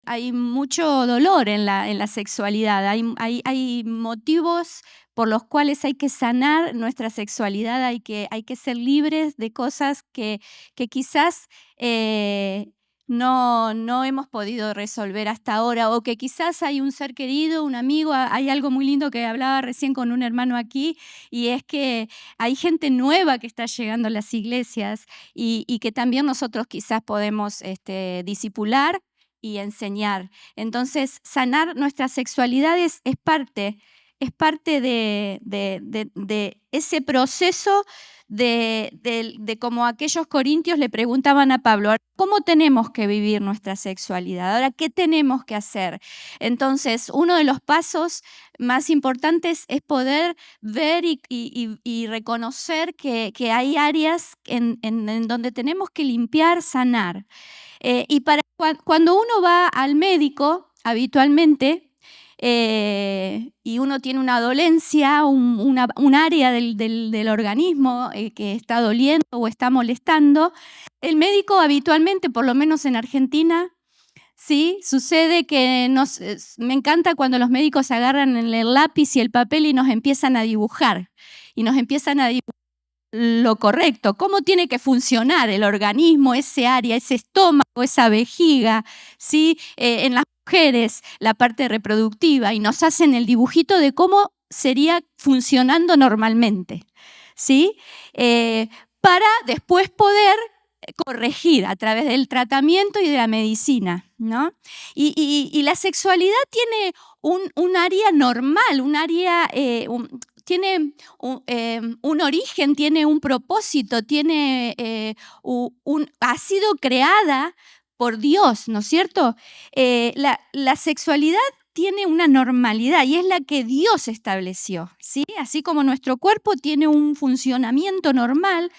hay mucho dolor en la sexualidad, hay motivos por los cuales hay que sanar nuestra sexualidad, hay que ser libres de cosas que quizás no hemos podido resolver hasta ahora, o que quizás hay un ser querido, un amigo. Hay algo muy lindo que hablaba recién con un hermano aquí, y es que hay gente nueva que está llegando a las iglesias y que también nosotros quizás podemos discipular y enseñar. Entonces, sanar nuestras sexualidades es parte de ese proceso de como aquellos corintios le preguntaban a Pablo, ¿cómo tenemos que vivir nuestra sexualidad? Ahora, ¿qué tenemos que hacer? Entonces, uno de los pasos más importantes es poder ver y reconocer que hay áreas en donde tenemos que limpiar, sanar. Cuando uno va al médico, habitualmente, y uno tiene una dolencia, un área del organismo que está doliendo o está molestando, el médico habitualmente, por lo menos en Argentina, sí, sucede que me encanta cuando los médicos agarran el lápiz y el papel y nos empiezan a dibujar. Y nos empiezan a dibujar lo correcto, cómo tiene que funcionar el organismo, ese área, ese estómago, esa vejiga, ¿sí? En las mujeres, la parte reproductiva, y nos hacen el dibujito de cómo sería funcionando normalmente, ¿sí? Para después poder corregir a través del tratamiento y de la medicina, ¿no? Y la sexualidad tiene un área normal, un área... tiene un origen, tiene un propósito, ha sido creada por Dios, ¿no es cierto? La sexualidad tiene una normalidad y es la que Dios estableció, ¿sí? Así como nuestro cuerpo tiene un funcionamiento normal,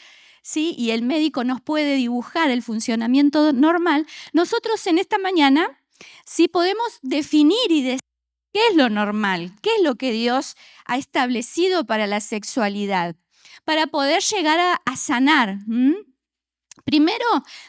¿sí? Y el médico nos puede dibujar el funcionamiento normal, nosotros en esta mañana sí podemos definir y decir qué es lo normal, qué es lo que Dios ha establecido para la sexualidad, para poder llegar a sanar. Primero,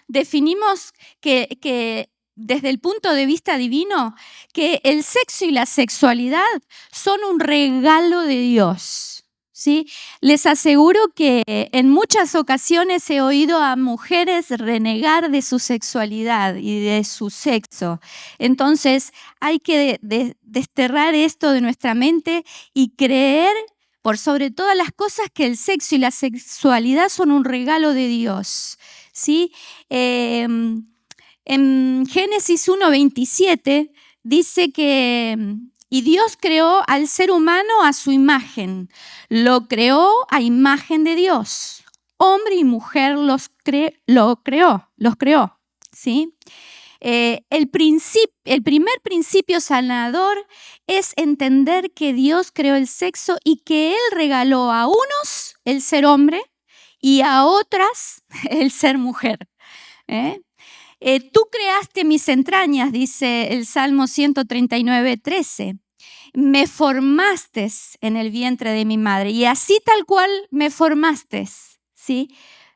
definimos que desde el punto de vista divino, que el sexo y la sexualidad son un regalo de Dios. ¿Sí? Les aseguro que en muchas ocasiones he oído a mujeres renegar de su sexualidad y de su sexo. Entonces, hay que desterrar esto de nuestra mente y creer por sobre todas las cosas que el sexo y la sexualidad son un regalo de Dios. ¿Sí? En Génesis 1:27 dice que y Dios creó al ser humano a su imagen, lo creó a imagen de Dios, hombre y mujer los creó, ¿sí? El primer principio sanador es entender que Dios creó el sexo y que Él regaló a unos el ser hombre y a otras el ser mujer. Tú creaste mis entrañas, dice el Salmo 139:13. Me formaste en el vientre de mi madre y así tal cual me formaste, ¿sí?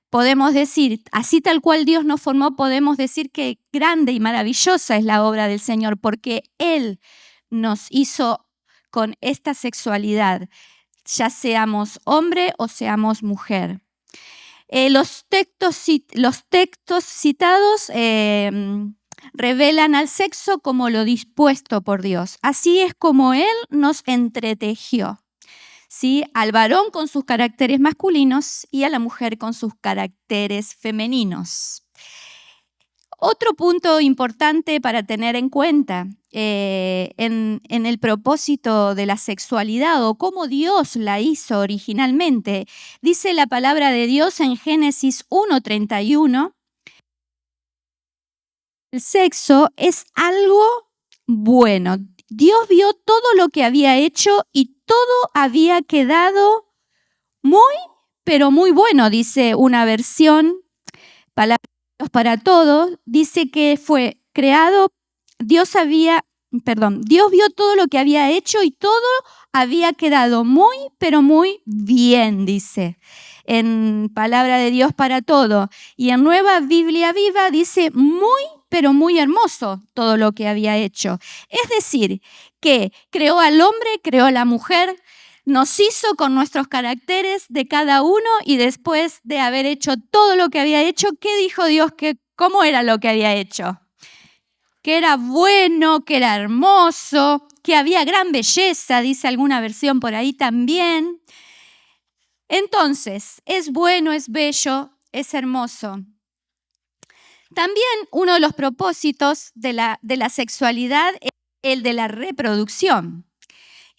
Podemos decir, así tal cual Dios nos formó, podemos decir que grande y maravillosa es la obra del Señor porque Él nos hizo con esta sexualidad, ya seamos hombre o seamos mujer. Los textos citados revelan al sexo como lo dispuesto por Dios. Así es como Él nos entretejió, ¿sí? Al varón con sus caracteres masculinos y a la mujer con sus caracteres femeninos. Otro punto importante para tener en cuenta en el propósito de la sexualidad o cómo Dios la hizo originalmente, dice la palabra de Dios en Génesis 1:31, el sexo es algo bueno. Dios vio todo lo que había hecho y todo había quedado muy, pero muy bueno, dice una versión, palabra para todos, dice que fue creado, Dios vio todo lo que había hecho y todo había quedado muy, pero muy bien, dice, en palabra de Dios para todo. Y en Nueva Biblia Viva dice muy pero muy hermoso todo lo que había hecho. Es decir, que creó al hombre, creó a la mujer, nos hizo con nuestros caracteres de cada uno y después de haber hecho todo lo que había hecho, ¿qué dijo Dios? ¿Cómo era lo que había hecho? Que era bueno, que era hermoso, que había gran belleza, dice alguna versión por ahí también. Entonces, es bueno, es bello, es hermoso. También uno de los propósitos de la sexualidad es el de la reproducción.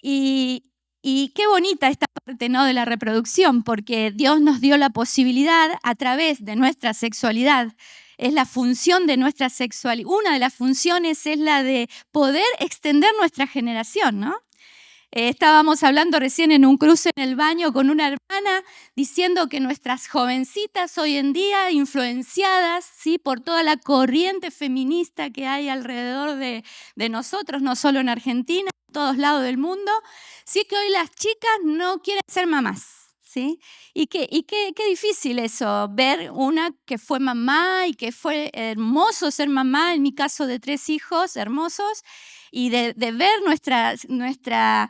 Y qué bonita esta parte, ¿no?, de la reproducción, porque Dios nos dio la posibilidad a través de nuestra sexualidad. Es la función de nuestra sexualidad. Una de las funciones es la de poder extender nuestra generación, ¿no? Estábamos hablando recién en un cruce en el baño con una hermana diciendo que nuestras jovencitas hoy en día, influenciadas, ¿sí?, por toda la corriente feminista que hay alrededor de nosotros, no solo en Argentina, en todos lados del mundo, sí que hoy las chicas no quieren ser mamás. ¿Sí? Y qué difícil eso, ver una que fue mamá y que fue hermoso ser mamá, en mi caso de 3 hijos hermosos, y de ver nuestra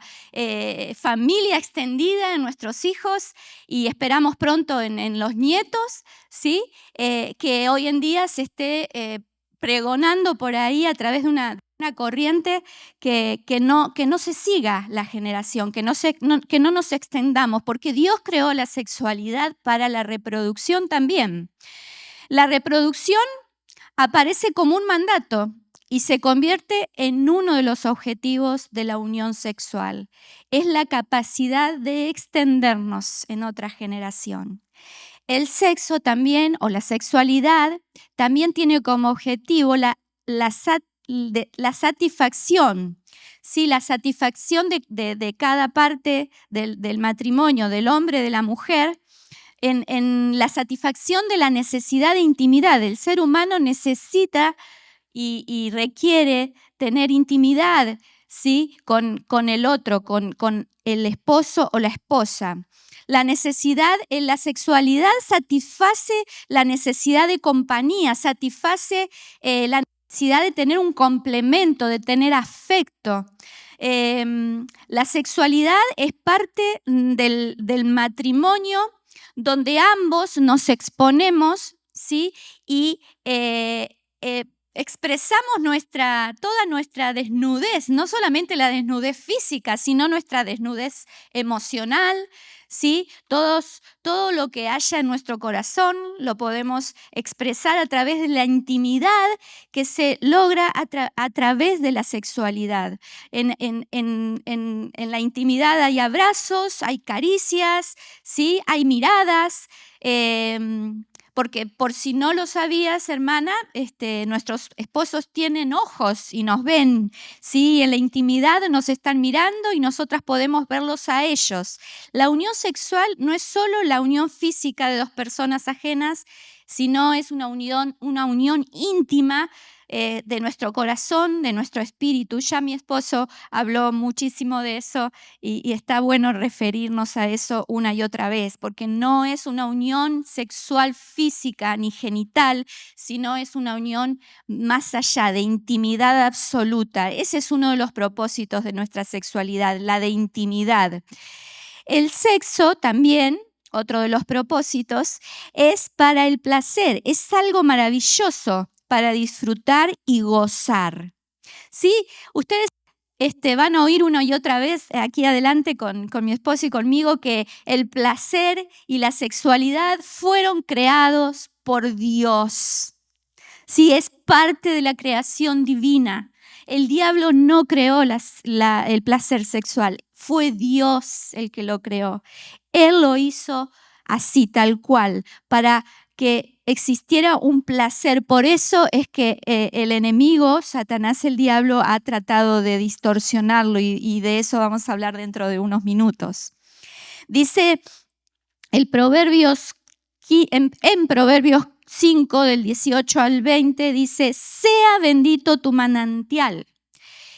familia extendida en nuestros hijos y esperamos pronto en los nietos, ¿sí? Que hoy en día se esté pregonando por ahí a través de una corriente que no se siga la generación, que no nos extendamos, porque Dios creó la sexualidad para la reproducción también. La reproducción aparece como un mandato y se convierte en uno de los objetivos de la unión sexual. Es la capacidad de extendernos en otra generación. El sexo también, o la sexualidad, también tiene como objetivo la satisfacción, ¿sí? La satisfacción de cada parte del matrimonio, del hombre, de la mujer, en la satisfacción de la necesidad de intimidad. El ser humano necesita y requiere tener intimidad, ¿sí?, con el otro, con el esposo o la esposa. La necesidad en la sexualidad satisface la necesidad de compañía, satisface la necesidad de tener un complemento, de tener afecto. La sexualidad es parte del matrimonio donde ambos nos exponemos, ¿sí?, y expresamos toda nuestra desnudez, no solamente la desnudez física, sino nuestra desnudez emocional, ¿sí? Todo lo que haya en nuestro corazón lo podemos expresar a través de la intimidad que se logra a través de la sexualidad. En la intimidad hay abrazos, hay caricias, ¿sí?, hay miradas. Porque por si no lo sabías, hermana, nuestros esposos tienen ojos y nos ven, ¿sí? En la intimidad nos están mirando y nosotras podemos verlos a ellos. La unión sexual no es solo la unión física de 2 personas ajenas, sino es una unión íntima de nuestro corazón, de nuestro espíritu. Ya mi esposo habló muchísimo de eso y está bueno referirnos a eso una y otra vez, porque no es una unión sexual física ni genital, sino es una unión más allá, de intimidad absoluta. Ese es uno de los propósitos de nuestra sexualidad, la de intimidad. El sexo también, otro de los propósitos, es para el placer, es algo maravilloso para disfrutar y gozar. ¿Sí? Ustedes van a oír una y otra vez aquí adelante con mi esposo y conmigo que el placer y la sexualidad fueron creados por Dios. Sí, es parte de la creación divina. El diablo no creó el placer sexual, fue Dios el que lo creó. Él lo hizo así, tal cual, para que existiera un placer. Por eso es que el enemigo, Satanás, el diablo, ha tratado de distorsionarlo y de eso vamos a hablar dentro de unos minutos. Dice en Proverbios 5, del 18 al 20, dice: sea bendito tu manantial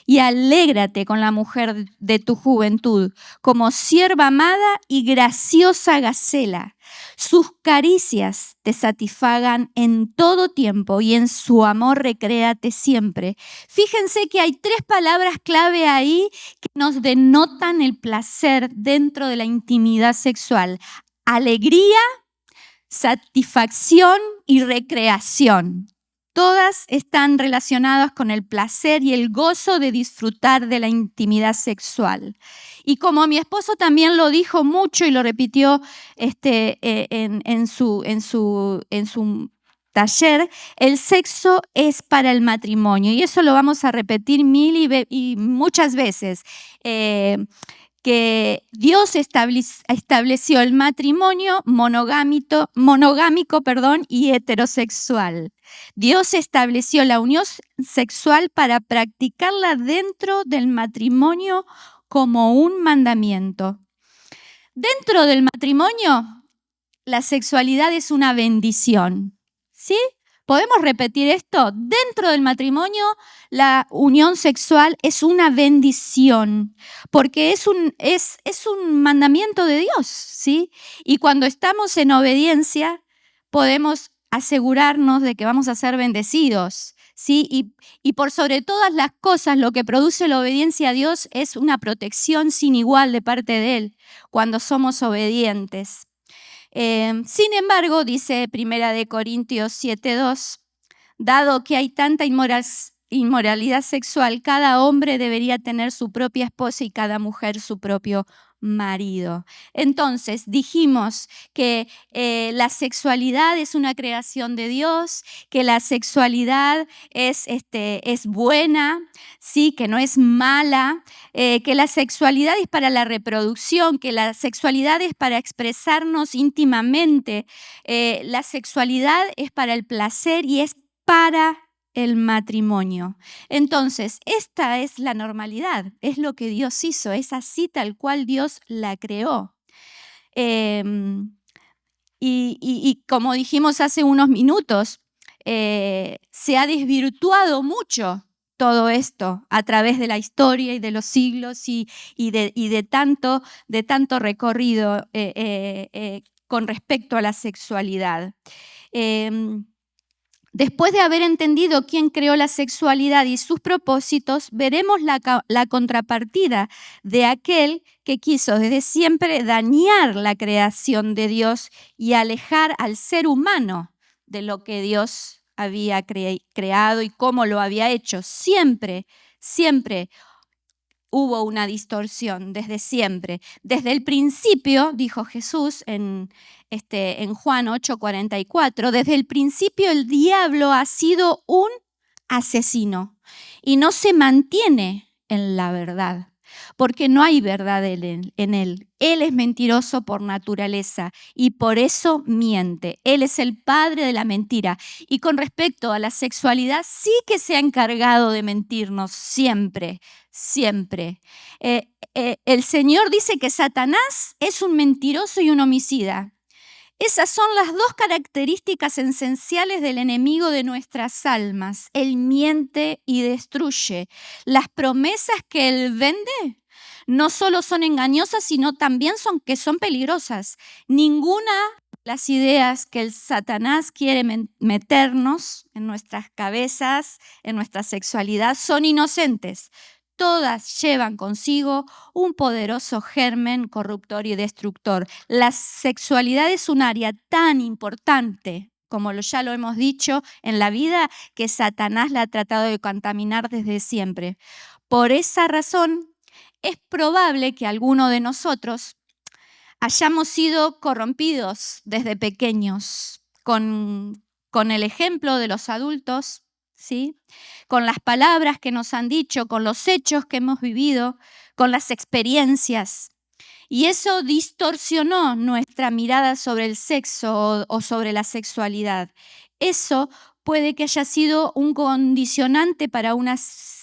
y alégrate con la mujer de tu juventud, como sierva amada y graciosa gacela. Sus caricias te satisfagan en todo tiempo y en su amor recréate siempre. Fíjense que hay 3 palabras clave ahí que nos denotan el placer dentro de la intimidad sexual: alegría, satisfacción y recreación. Todas están relacionadas con el placer y el gozo de disfrutar de la intimidad sexual. Y como mi esposo también lo dijo mucho y lo repitió en su taller, el sexo es para el matrimonio. Y eso lo vamos a repetir mil y muchas veces. Que Dios estableció el matrimonio monogámico, y heterosexual. Dios estableció la unión sexual para practicarla dentro del matrimonio como un mandamiento. Dentro del matrimonio, la sexualidad es una bendición, ¿sí? ¿Podemos repetir esto? Dentro del matrimonio, la unión sexual es una bendición, porque es un mandamiento de Dios, ¿sí? Y cuando estamos en obediencia, podemos asegurarnos de que vamos a ser bendecidos, ¿sí? Y por sobre todas las cosas, lo que produce la obediencia a Dios es una protección sin igual de parte de Él, cuando somos obedientes. Sin embargo, dice 1 Corintios 7:2, dado que hay tanta inmoralidad sexual, cada hombre debería tener su propia esposa y cada mujer su propio marido. Entonces, dijimos que la sexualidad es una creación de Dios, que la sexualidad es buena, sí, que no es mala, que la sexualidad es para la reproducción, que la sexualidad es para expresarnos íntimamente, la sexualidad es para el placer y es para el matrimonio. Entonces, esta es la normalidad, es lo que Dios hizo, es así tal cual Dios la creó. Y como dijimos hace unos minutos, se ha desvirtuado mucho todo esto a través de la historia y de los siglos y de tanto recorrido con respecto a la sexualidad. Después de haber entendido quién creó la sexualidad y sus propósitos, veremos la contrapartida de aquel que quiso desde siempre dañar la creación de Dios y alejar al ser humano de lo que Dios había creado y cómo lo había hecho. Siempre hubo una distorsión, desde siempre. Desde el principio, dijo Jesús en Juan 8:44, desde el principio el diablo ha sido un asesino y no se mantiene en la verdad, porque no hay verdad en él. Él es mentiroso por naturaleza y por eso miente. Él es el padre de la mentira. Y con respecto a la sexualidad, sí que se ha encargado de mentirnos siempre. El Señor dice que Satanás es un mentiroso y un homicida. Esas son las 2 características esenciales del enemigo de nuestras almas. Él miente y destruye. Las promesas que él vende no solo son engañosas, sino también son peligrosas. Ninguna de las ideas que el Satanás quiere meternos en nuestras cabezas, en nuestra sexualidad, son inocentes. Todas llevan consigo un poderoso germen corruptor y destructor. La sexualidad es un área tan importante, como ya lo hemos dicho, en la vida, que Satanás la ha tratado de contaminar desde siempre. Por esa razón, es probable que alguno de nosotros hayamos sido corrompidos desde pequeños con el ejemplo de los adultos, ¿sí? Con las palabras que nos han dicho, con los hechos que hemos vivido, con las experiencias. Y eso distorsionó nuestra mirada sobre el sexo o sobre la sexualidad. Eso puede que haya sido un condicionante para una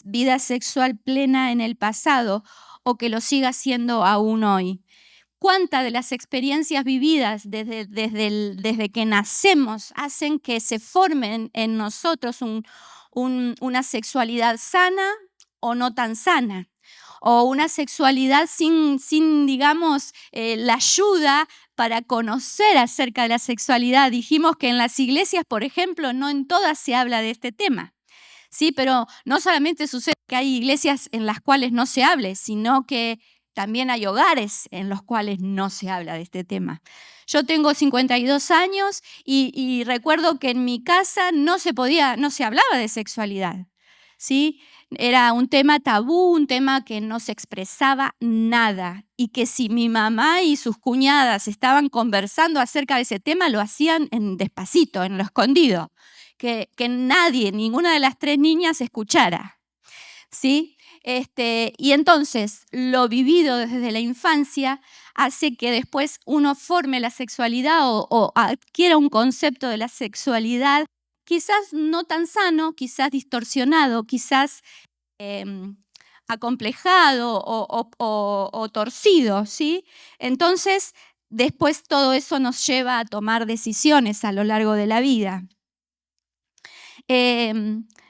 vida sexual plena en el pasado o que lo siga siendo aún hoy. ¿Cuántas de las experiencias vividas desde que nacemos hacen que se formen en nosotros una sexualidad sana o no tan sana, o una sexualidad sin digamos, la ayuda para conocer acerca de la sexualidad. Dijimos que en las iglesias, por ejemplo, no en todas se habla de este tema. Sí, pero no solamente sucede que hay iglesias en las cuales no se hable, sino que también hay hogares en los cuales no se habla de este tema. Yo tengo 52 años y recuerdo que en mi casa no se hablaba de sexualidad, ¿sí? Era un tema tabú, un tema que no se expresaba nada, y que si mi mamá y sus cuñadas estaban conversando acerca de ese tema, lo hacían despacito, en lo escondido, que nadie, ninguna de las 3 niñas escuchara, ¿sí? Y entonces lo vivido desde la infancia hace que después uno forme la sexualidad o adquiera un concepto de la sexualidad quizás no tan sano, quizás distorsionado, quizás acomplejado o torcido, ¿sí? Entonces, después todo eso nos lleva a tomar decisiones a lo largo de la vida.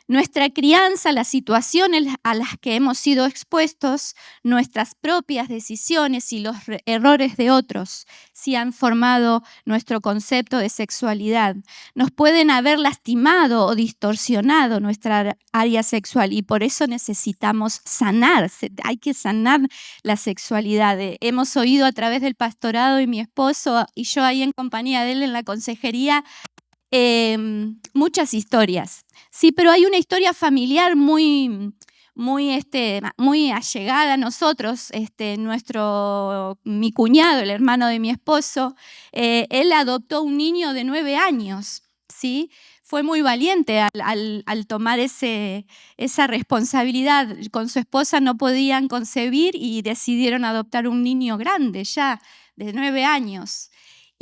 Nuestra crianza, las situaciones a las que hemos sido expuestos, nuestras propias decisiones y los errores de otros, si han formado nuestro concepto de sexualidad, nos pueden haber lastimado o distorsionado nuestra área sexual, y por eso necesitamos sanar, hay que sanar la sexualidad. Hemos oído a través del pastorado, y mi esposo y yo ahí en compañía de él en la consejería, muchas historias, sí, pero hay una historia familiar muy allegada a nosotros. Mi cuñado, el hermano de mi esposo, él adoptó un niño de 9 años, ¿sí? Fue muy valiente al tomar esa responsabilidad. Con su esposa no podían concebir y decidieron adoptar un niño grande ya, de 9 años.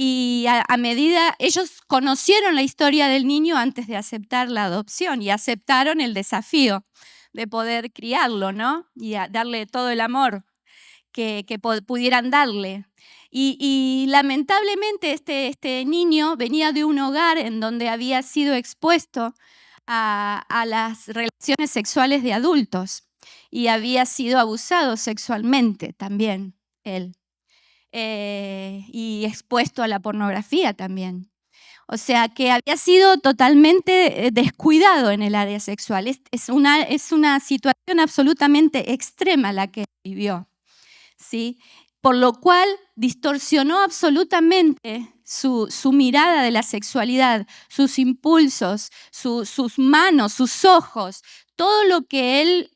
Y a medida, ellos conocieron la historia del niño antes de aceptar la adopción y aceptaron el desafío de poder criarlo, ¿no? Y darle todo el amor que pudieran darle. Y lamentablemente este niño venía de un hogar en donde había sido expuesto a las relaciones sexuales de adultos y había sido abusado sexualmente también él. Y expuesto a la pornografía también. O sea, que había sido totalmente descuidado en el área sexual. Es una situación absolutamente extrema la que vivió, ¿sí? Por lo cual distorsionó absolutamente su mirada de la sexualidad, sus impulsos, sus manos, sus ojos, todo lo que él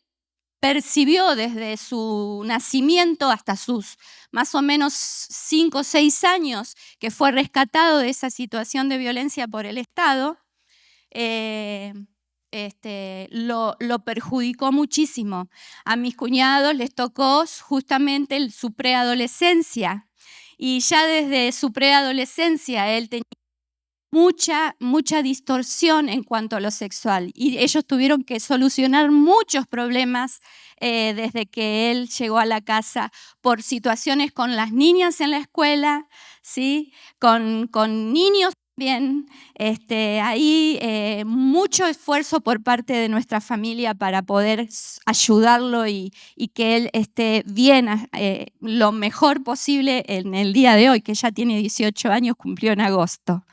percibió desde su nacimiento hasta sus más o menos 5 o 6 años, que fue rescatado de esa situación de violencia por el Estado, lo perjudicó muchísimo. A mis cuñados les tocó justamente su preadolescencia, y ya desde su preadolescencia él tenía mucha distorsión en cuanto a lo sexual, y ellos tuvieron que solucionar muchos problemas desde que él llegó a la casa, por situaciones con las niñas en la escuela, ¿sí? Con niños también. Hay mucho esfuerzo por parte de nuestra familia para poder ayudarlo y que él esté bien lo mejor posible en el día de hoy, que ya tiene 18 años, cumplió en agosto.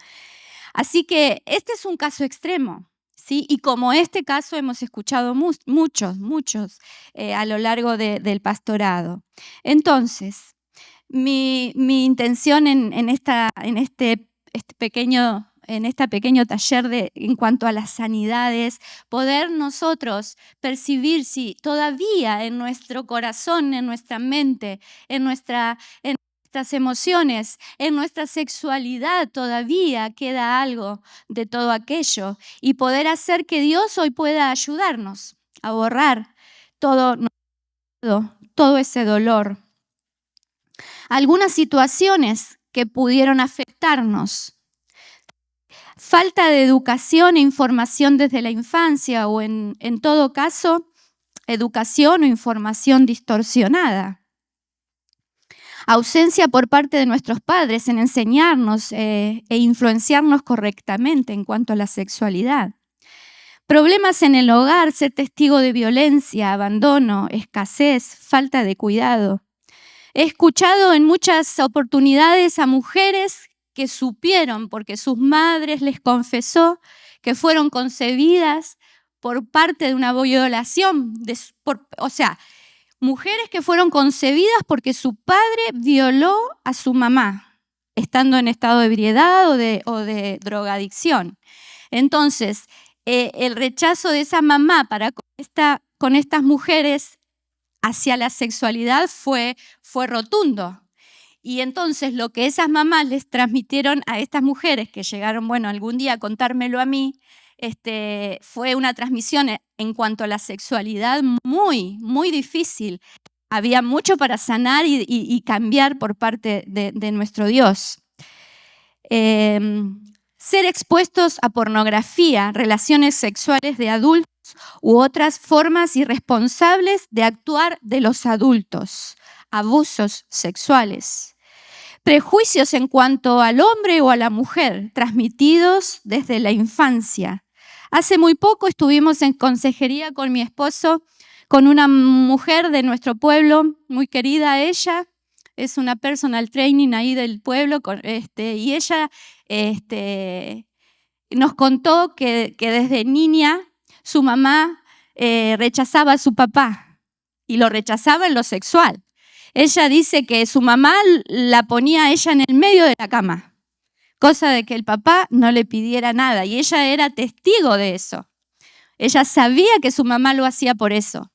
Así que este es un caso extremo, ¿sí? Y como este caso hemos escuchado muchos a lo largo del pastorado. Entonces, mi intención en este pequeño taller en cuanto a las sanidades, poder nosotros percibir si todavía en nuestro corazón, en nuestra mente, en nuestras emociones, en nuestra sexualidad todavía queda algo de todo aquello, y poder hacer que Dios hoy pueda ayudarnos a borrar todo ese dolor. Algunas situaciones que pudieron afectarnos: falta de educación e información desde la infancia, o en todo caso, educación o información distorsionada. Ausencia por parte de nuestros padres en enseñarnos e influenciarnos correctamente en cuanto a la sexualidad. Problemas en el hogar, ser testigo de violencia, abandono, escasez, falta de cuidado. He escuchado en muchas oportunidades a mujeres que supieron, porque sus madres les confesó que fueron concebidas por parte de una violación, o sea, mujeres que fueron concebidas porque su padre violó a su mamá, estando en estado de ebriedad o de drogadicción. Entonces, el rechazo de esa mamá con estas mujeres hacia la sexualidad fue rotundo. Y entonces lo que esas mamás les transmitieron a estas mujeres que llegaron, bueno, algún día a contármelo a mí, fue una transmisión en cuanto a la sexualidad muy, muy difícil. Había mucho para sanar y cambiar por parte de nuestro Dios. Ser expuestos a pornografía, relaciones sexuales de adultos u otras formas irresponsables de actuar de los adultos, abusos sexuales. Prejuicios en cuanto al hombre o a la mujer, transmitidos desde la infancia. Hace muy poco estuvimos en consejería con mi esposo, con una mujer de nuestro pueblo, muy querida ella, es una personal training ahí del pueblo, y ella nos contó que desde niña su mamá rechazaba a su papá y lo rechazaba en lo sexual. Ella dice que su mamá la ponía a ella en el medio de la cama, cosa de que el papá no le pidiera nada, y ella era testigo de eso. Ella sabía que su mamá lo hacía por eso.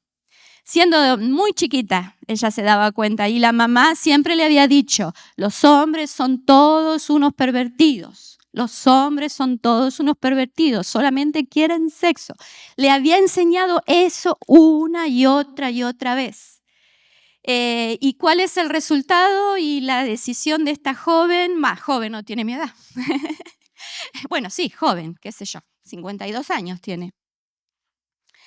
Siendo muy chiquita, ella se daba cuenta, y la mamá siempre le había dicho, los hombres son todos unos pervertidos, los hombres son todos unos pervertidos, solamente quieren sexo. Le había enseñado eso una y otra vez. ¿Y cuál es el resultado y la decisión de esta joven? Más joven, no tiene mi edad. Bueno, sí, joven, qué sé yo, 52 años tiene.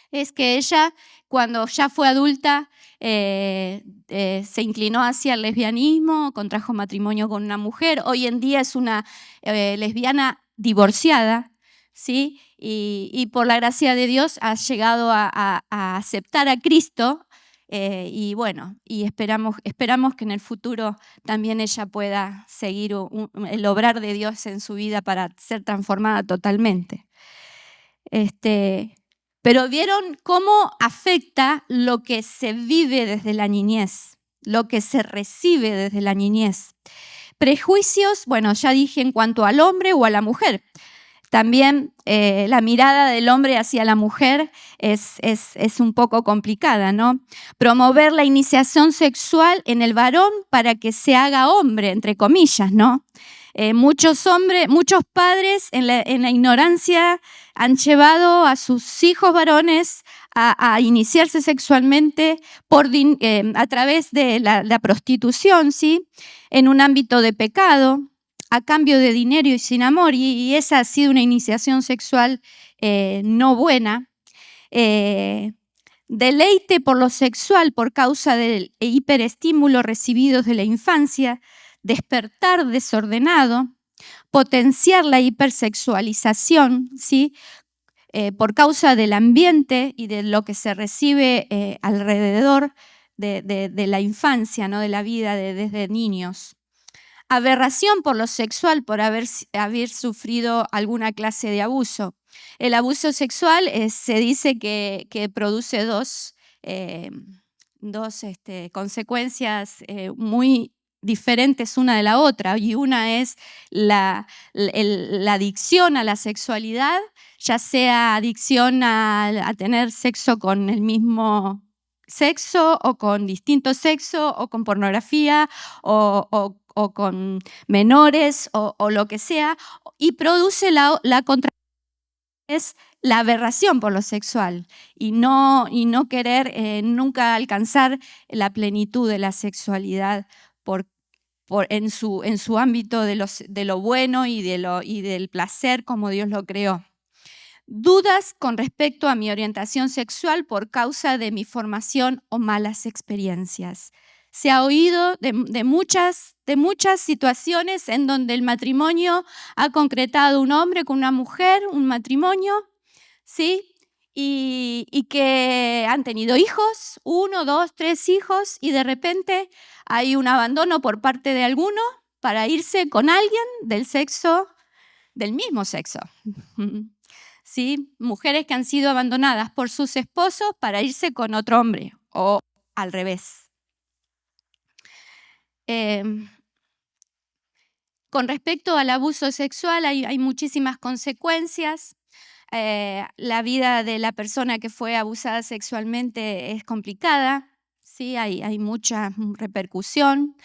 Es que ella, cuando ya fue adulta, se inclinó hacia el lesbianismo, contrajo matrimonio con una mujer. Hoy en día es una lesbiana divorciada, ¿sí? Y por la gracia de Dios ha llegado a aceptar a Cristo. Y bueno, y esperamos que en el futuro también ella pueda seguir el obrar de Dios en su vida para ser transformada totalmente. Pero vieron cómo afecta lo que se vive desde la niñez, lo que se recibe desde la niñez. Prejuicios, bueno, ya dije en cuanto al hombre o a la mujer. También la mirada del hombre hacia la mujer es un poco complicada, ¿no? Promover la iniciación sexual en el varón para que se haga hombre, entre comillas, ¿no? Muchos padres en la ignorancia han llevado a sus hijos varones a iniciarse sexualmente a través de la prostitución, ¿sí? En un ámbito de pecado, a cambio de dinero y sin amor, y esa ha sido una iniciación sexual no buena. Deleite por lo sexual por causa del hiperestímulo recibido de la infancia, despertar desordenado, potenciar la hipersexualización, ¿sí? Por causa del ambiente y de lo que se recibe alrededor de la infancia, ¿no? De la vida desde niños. Aberración por lo sexual, por haber sufrido alguna clase de abuso. El abuso sexual se dice que produce dos consecuencias muy diferentes una de la otra, y una es la adicción a la sexualidad, ya sea adicción a tener sexo con el mismo sexo o con distinto sexo o con pornografía o con menores o lo que sea, y produce la es la aberración por lo sexual y no querer nunca alcanzar la plenitud de la sexualidad en su ámbito de lo bueno y del placer como Dios lo creó. Dudas con respecto a mi orientación sexual por causa de mi formación o malas experiencias. Se ha oído de muchas situaciones en donde el matrimonio ha concretado un hombre con una mujer, un matrimonio, ¿sí? y que han tenido hijos, 1, 2, 3 hijos, y de repente hay un abandono por parte de alguno para irse con alguien del mismo sexo. ¿Sí? Mujeres que han sido abandonadas por sus esposos para irse con otro hombre, o al revés. Con respecto al abuso sexual hay muchísimas consecuencias. La vida de la persona que fue abusada sexualmente es complicada, ¿sí? Hay mucha repercusión,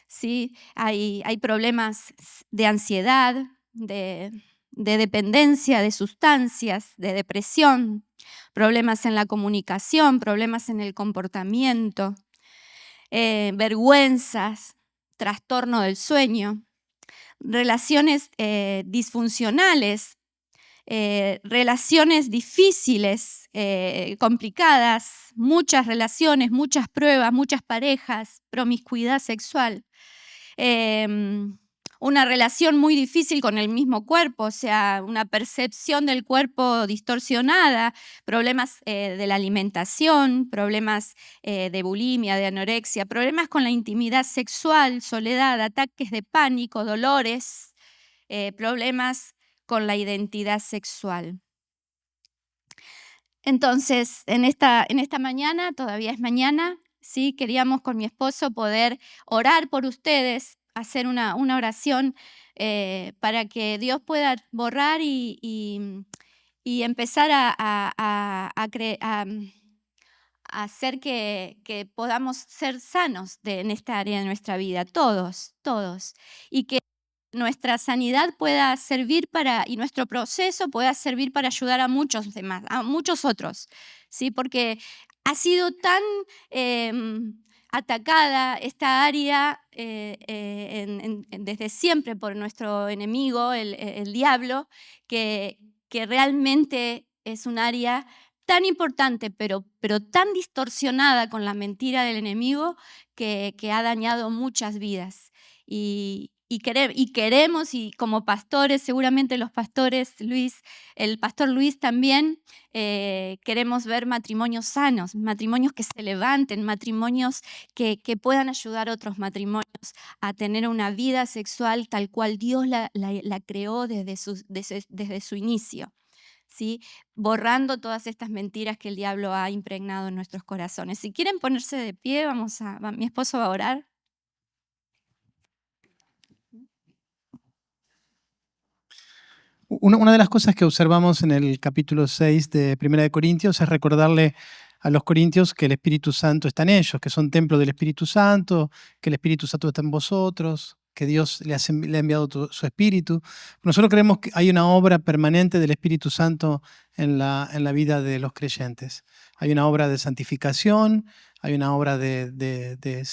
¿sí? Hay problemas de ansiedad, de dependencia de sustancias, de depresión, problemas en la comunicación, problemas en el comportamiento, vergüenzas, trastorno del sueño, relaciones disfuncionales, relaciones difíciles, complicadas, muchas relaciones, muchas pruebas, muchas parejas, promiscuidad sexual. Una relación muy difícil con el mismo cuerpo, o sea, una percepción del cuerpo distorsionada, problemas de la alimentación, problemas de bulimia, de anorexia, problemas con la intimidad sexual, soledad, ataques de pánico, dolores, problemas con la identidad sexual. Entonces, en esta mañana, todavía es mañana, ¿sí? Queríamos con mi esposo poder orar por ustedes, hacer una oración para que Dios pueda borrar y empezar a hacer que podamos ser sanos en esta área de nuestra vida, todos, y que nuestra sanidad pueda servir y nuestro proceso pueda servir para ayudar a muchos demás, a muchos otros, ¿sí? Porque ha sido tan atacada esta área desde siempre por nuestro enemigo, el diablo, que realmente es un área tan importante, pero tan distorsionada con la mentira del enemigo que ha dañado muchas vidas. Y queremos, y como pastores, seguramente los pastores, el pastor Luis también, queremos ver matrimonios sanos, matrimonios que se levanten, matrimonios que puedan ayudar a otros matrimonios a tener una vida sexual tal cual Dios la creó desde su inicio, ¿sí? Borrando todas estas mentiras que el diablo ha impregnado en nuestros corazones. Si quieren ponerse de pie, mi esposo va a orar. Una de las cosas que observamos en el capítulo 6 de Primera de Corintios es recordarle a los corintios que el Espíritu Santo está en ellos, que son templo del Espíritu Santo, que el Espíritu Santo está en vosotros, que Dios le ha enviado su Espíritu. Nosotros creemos que hay una obra permanente del Espíritu Santo en la vida de los creyentes. Hay una obra de santificación, hay una obra de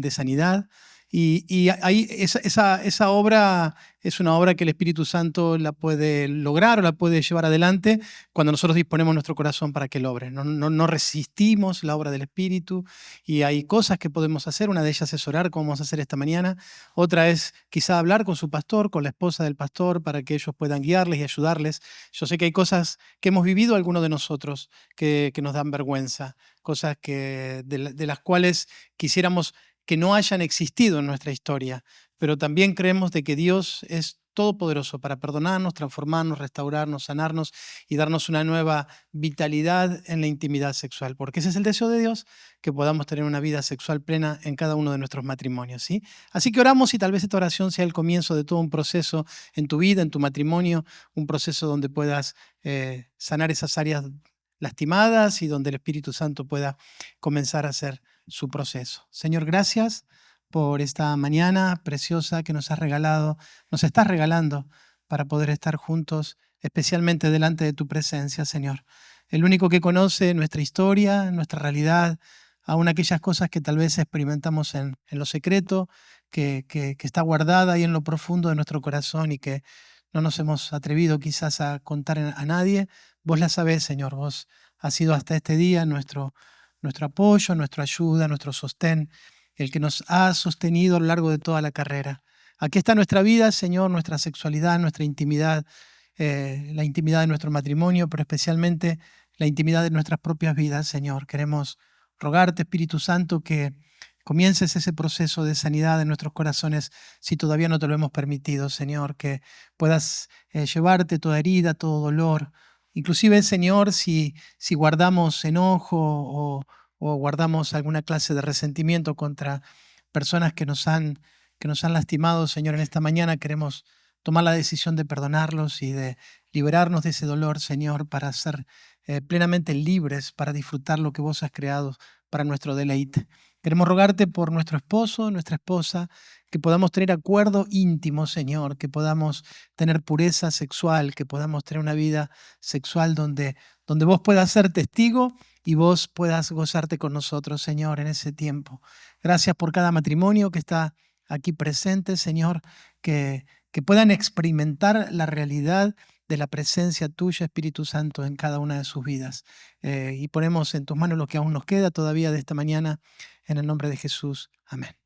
sanidad. Y esa obra es una obra que el Espíritu Santo la puede lograr o la puede llevar adelante cuando nosotros disponemos nuestro corazón para que lo obre. No resistimos la obra del Espíritu y hay cosas que podemos hacer. Una de ellas es orar, como vamos a hacer esta mañana. Otra es quizá hablar con su pastor, con la esposa del pastor, para que ellos puedan guiarles y ayudarles. Yo sé que hay cosas que hemos vivido algunos de nosotros que nos dan vergüenza, cosas de las cuales quisiéramos que no hayan existido en nuestra historia, pero también creemos de que Dios es todopoderoso para perdonarnos, transformarnos, restaurarnos, sanarnos y darnos una nueva vitalidad en la intimidad sexual, porque ese es el deseo de Dios, que podamos tener una vida sexual plena en cada uno de nuestros matrimonios, ¿sí? Así que oramos y tal vez esta oración sea el comienzo de todo un proceso en tu vida, en tu matrimonio, un proceso donde puedas sanar esas áreas lastimadas y donde el Espíritu Santo pueda comenzar a hacer su proceso. Señor, gracias por esta mañana preciosa que nos has regalado, nos estás regalando para poder estar juntos, especialmente delante de tu presencia, Señor. El único que conoce nuestra historia, nuestra realidad, aún aquellas cosas que tal vez experimentamos en lo secreto, que está guardada ahí en lo profundo de nuestro corazón y que no nos hemos atrevido quizás a contar a nadie. Vos la sabés, Señor, vos has sido hasta este día nuestro apoyo, nuestra ayuda, nuestro sostén, el que nos ha sostenido a lo largo de toda la carrera. Aquí está nuestra vida, Señor, nuestra sexualidad, nuestra intimidad, la intimidad de nuestro matrimonio, pero especialmente la intimidad de nuestras propias vidas, Señor. Queremos rogarte, Espíritu Santo, que comiences ese proceso de sanidad en nuestros corazones si todavía no te lo hemos permitido, Señor, que puedas llevarte toda herida, todo dolor. Inclusive, Señor, si guardamos enojo o guardamos alguna clase de resentimiento contra personas que nos han lastimado, Señor, en esta mañana queremos tomar la decisión de perdonarlos y de liberarnos de ese dolor, Señor, para ser plenamente libres, para disfrutar lo que vos has creado para nuestro deleite. Queremos rogarte por nuestro esposo, nuestra esposa, que podamos tener acuerdo íntimo, Señor, que podamos tener pureza sexual, que podamos tener una vida sexual donde vos puedas ser testigo y vos puedas gozarte con nosotros, Señor, en ese tiempo. Gracias por cada matrimonio que está aquí presente, Señor, que puedan experimentar la realidad de la presencia tuya, Espíritu Santo, en cada una de sus vidas. Y ponemos en tus manos lo que aún nos queda todavía de esta mañana, en el nombre de Jesús. Amén.